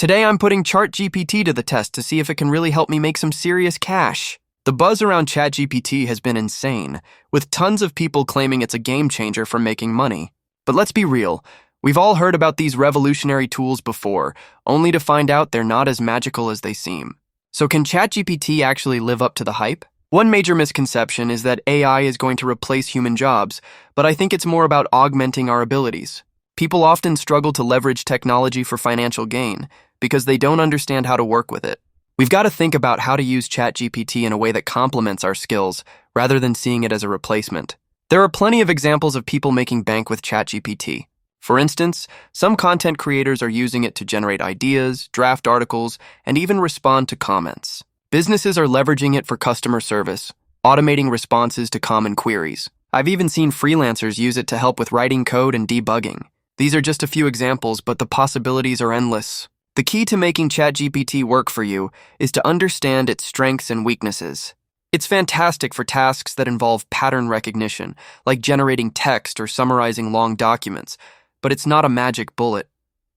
Today I'm putting ChatGPT to the test to see if it can really help me make some serious cash. The buzz around ChatGPT has been insane, with tons of people claiming it's a game changer for making money. But let's be real, we've all heard about these revolutionary tools before, only to find out they're not as magical as they seem. So can ChatGPT actually live up to the hype? One major misconception is that AI is going to replace human jobs, but I think it's more about augmenting our abilities. People often struggle to leverage technology for financial gain because they don't understand how to work with it. We've got to think about how to use ChatGPT in a way that complements our skills rather than seeing it as a replacement. There are plenty of examples of people making bank with ChatGPT. For instance, some content creators are using it to generate ideas, draft articles, and even respond to comments. Businesses are leveraging it for customer service, automating responses to common queries. I've even seen freelancers use it to help with writing code and debugging. These are just a few examples, but the possibilities are endless. The key to making ChatGPT work for you is to understand its strengths and weaknesses. It's fantastic for tasks that involve pattern recognition, like generating text or summarizing long documents, but it's not a magic bullet.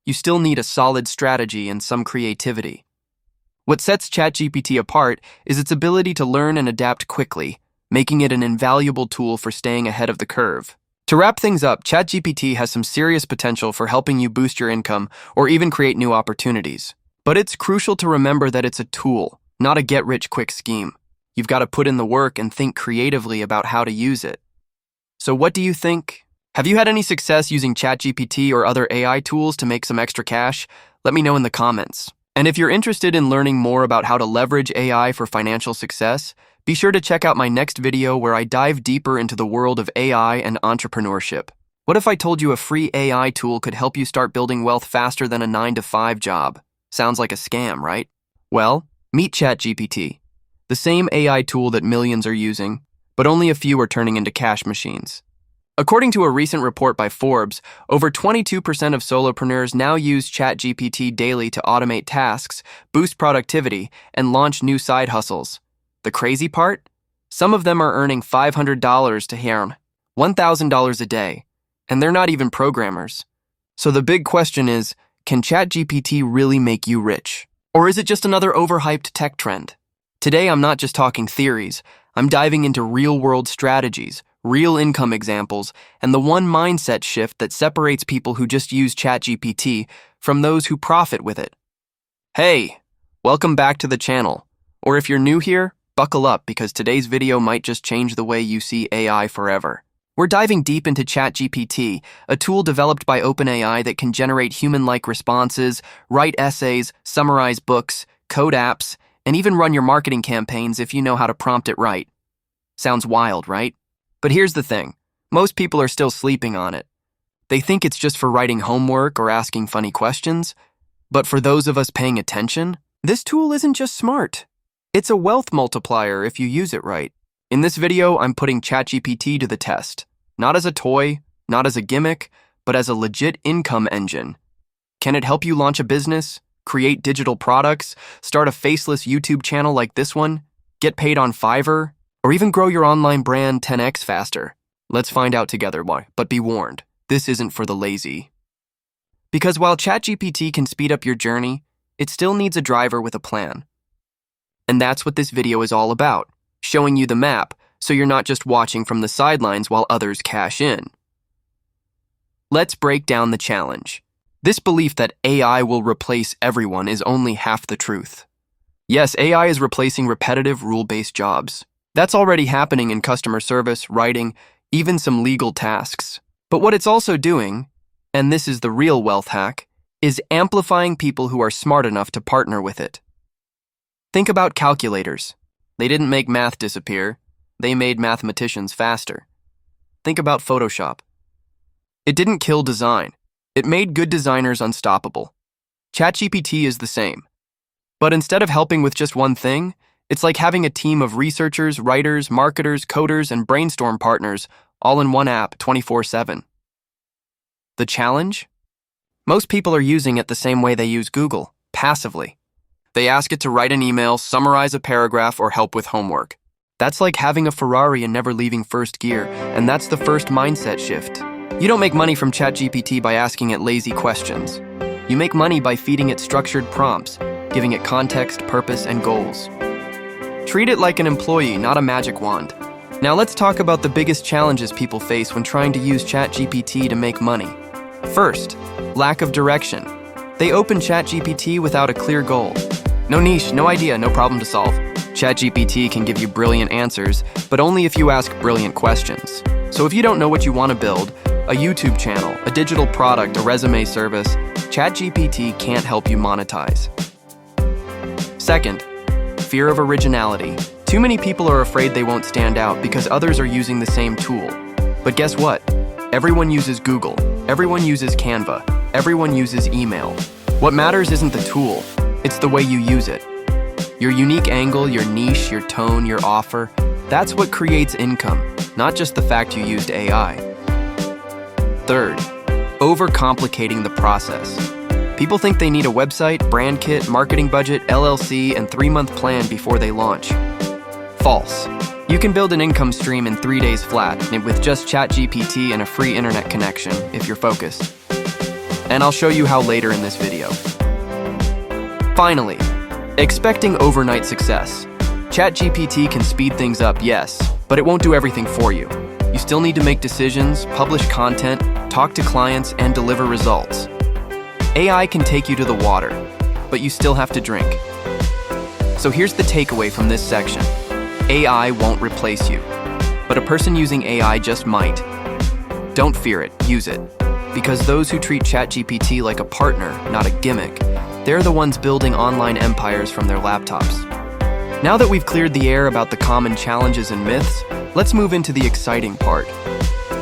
You still need a solid strategy and some creativity. What sets ChatGPT apart is its ability to learn and adapt quickly, making it an invaluable tool for staying ahead of the curve. To wrap things up, ChatGPT has some serious potential for helping you boost your income or even create new opportunities. But it's crucial to remember that it's a tool, not a get-rich-quick scheme. You've got to put in the work and think creatively about how to use it. So what do you think? Have you had any success using ChatGPT or other AI tools to make some extra cash? Let me know in the comments. And if you're interested in learning more about how to leverage AI for financial success, be sure to check out my next video where I dive deeper into the world of AI and entrepreneurship. What if I told you a free AI tool could help you start building wealth faster than a 9-to-5 job? Sounds like a scam, right? Well, meet ChatGPT, the same AI tool that millions are using, but only a few are turning into cash machines. According to a recent report by Forbes, over 22% of solopreneurs now use ChatGPT daily to automate tasks, boost productivity, and launch new side hustles. The crazy part? Some of them are earning $500 to $1,000 a day, and they're not even programmers. So the big question is, can ChatGPT really make you rich? Or is it just another overhyped tech trend? Today, I'm not just talking theories. I'm diving into real-world strategies, real income examples, and the one mindset shift that separates people who just use ChatGPT from those who profit with it. Hey, welcome back to the channel. Or if you're new here, buckle up because today's video might just change the way you see AI forever. We're diving deep into ChatGPT, a tool developed by OpenAI that can generate human-like responses, write essays, summarize books, code apps, and even run your marketing campaigns if you know how to prompt it right. Sounds wild, right? But here's the thing. Most people are still sleeping on it. They think it's just for writing homework or asking funny questions. But for those of us paying attention, this tool isn't just smart. It's a wealth multiplier if you use it right. In this video, I'm putting ChatGPT to the test. Not as a toy, not as a gimmick, but as a legit income engine. Can it help you launch a business, create digital products, start a faceless YouTube channel like this one, get paid on Fiverr, or even grow your online brand 10x faster? Let's find out together why, but be warned, this isn't for the lazy. Because while ChatGPT can speed up your journey, it still needs a driver with a plan. And that's what this video is all about, showing you the map so you're not just watching from the sidelines while others cash in. Let's break down the challenge. This belief that AI will replace everyone is only half the truth. Yes, AI is replacing repetitive rule-based jobs. That's already happening in customer service, writing, even some legal tasks. But what it's also doing, and this is the real wealth hack, is amplifying people who are smart enough to partner with it. Think about calculators. They didn't make math disappear. They made mathematicians faster. Think about Photoshop. It didn't kill design. It made good designers unstoppable. ChatGPT is the same. But instead of helping with just one thing, it's like having a team of researchers, writers, marketers, coders, and brainstorm partners all in one app 24/7. The challenge? Most people are using it the same way they use Google, passively. They ask it to write an email, summarize a paragraph, or help with homework. That's like having a Ferrari and never leaving first gear, and that's the first mindset shift. You don't make money from ChatGPT by asking it lazy questions. You make money by feeding it structured prompts, giving it context, purpose, and goals. Treat it like an employee, not a magic wand. Now let's talk about the biggest challenges people face when trying to use ChatGPT to make money. First, lack of direction. They open ChatGPT without a clear goal. No niche, no idea, no problem to solve. ChatGPT can give you brilliant answers, but only if you ask brilliant questions. So if you don't know what you want to build, a YouTube channel, a digital product, a resume service, ChatGPT can't help you monetize. Second, fear of originality. Too many people are afraid they won't stand out because others are using the same tool. But guess what? Everyone uses Google. Everyone uses Canva. Everyone uses email. What matters isn't the tool, it's the way you use it. Your unique angle, your niche, your tone, your offer, that's what creates income, not just the fact you used AI. Third, overcomplicating the process. People think they need a website, brand kit, marketing budget, LLC, and 3-month plan before they launch. False. You can build an income stream in 3 days flat with just ChatGPT and a free internet connection if you're focused. And I'll show you how later in this video. Finally, expecting overnight success. ChatGPT can speed things up, yes, but it won't do everything for you. You still need to make decisions, publish content, talk to clients, and deliver results. AI can take you to the water, but you still have to drink. So here's the takeaway from this section. AI won't replace you, but a person using AI just might. Don't fear it, use it. Because those who treat ChatGPT like a partner, not a gimmick, they're the ones building online empires from their laptops. Now that we've cleared the air about the common challenges and myths, let's move into the exciting part.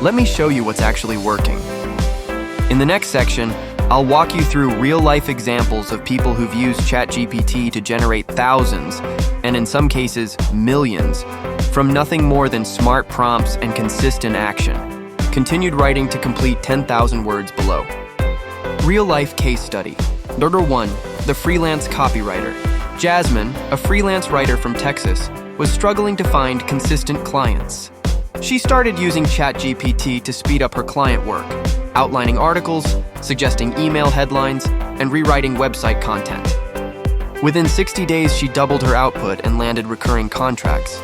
Let me show you what's actually working. In the next section, I'll walk you through real-life examples of people who've used ChatGPT to generate thousands, and in some cases, millions, from nothing more than smart prompts and consistent action. Continued writing to complete 10,000 words below. Real-life case study. Number 1, the freelance copywriter. Jasmine, a freelance writer from Texas, was struggling to find consistent clients. She started using ChatGPT to speed up her client work, outlining articles, suggesting email headlines, and rewriting website content. Within 60 days, she doubled her output and landed recurring contracts.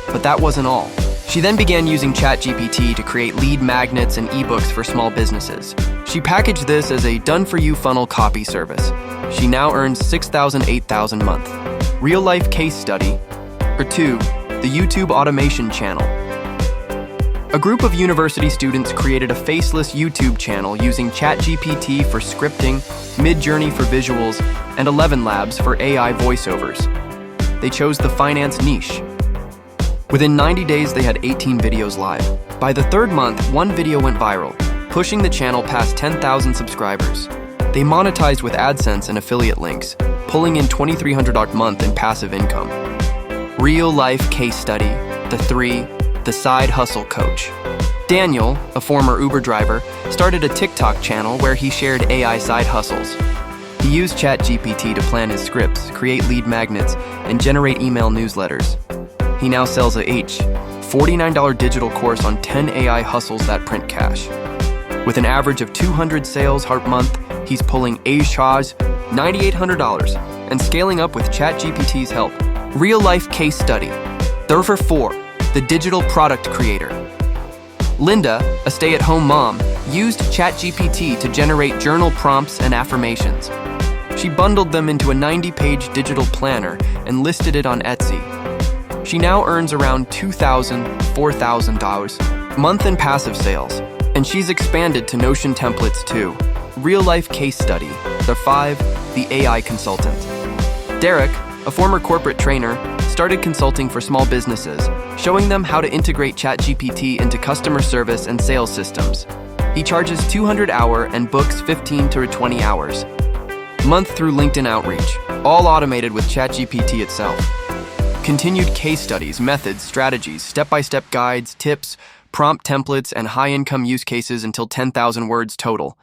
But that wasn't all. She then began using ChatGPT to create lead magnets and ebooks for small businesses. She packaged this as a done-for-you funnel copy service. She now earns $6,000, $8,000 a month. Real-life case study. Number 2, the YouTube automation channel. A group of university students created a Faceless YouTube channel using ChatGPT for scripting, Midjourney for visuals, and 11 Labs for AI voiceovers. They chose the finance niche. Within 90 days, they had 18 videos live. By the 3rd month, one video went viral, pushing the channel past 10,000 subscribers. They monetized with AdSense and affiliate links, pulling in $2,300 a month in passive income. Real-life case study. The 3, the side hustle coach. Daniel, a former Uber driver, started a TikTok channel where he shared AI side hustles. He used ChatGPT to plan his scripts, create lead magnets, and generate email newsletters. He now sells a $49 digital course on 10 AI hustles that print cash. With an average of 200 sales per month, he's pulling $9,800 and scaling up with ChatGPT's help. Real-life case study. Number 4, the digital product creator. Linda, a stay-at-home mom, used ChatGPT to generate journal prompts and affirmations. She bundled them into a 90-page digital planner and listed it on Etsy. She now earns around $2,000, $4,000 a month in passive sales, and she's expanded to Notion templates too. Real-life case study. Number 5, the AI consultant. Derek, a former corporate trainer, started consulting for small businesses, showing them how to integrate ChatGPT into customer service and sales systems. He charges $200 an hour and books 15 to 20 hours a month through LinkedIn outreach, all automated with ChatGPT itself. Continued case studies, methods, strategies, step-by-step guides, tips, prompt templates, and high-income use cases until 10,000 words total.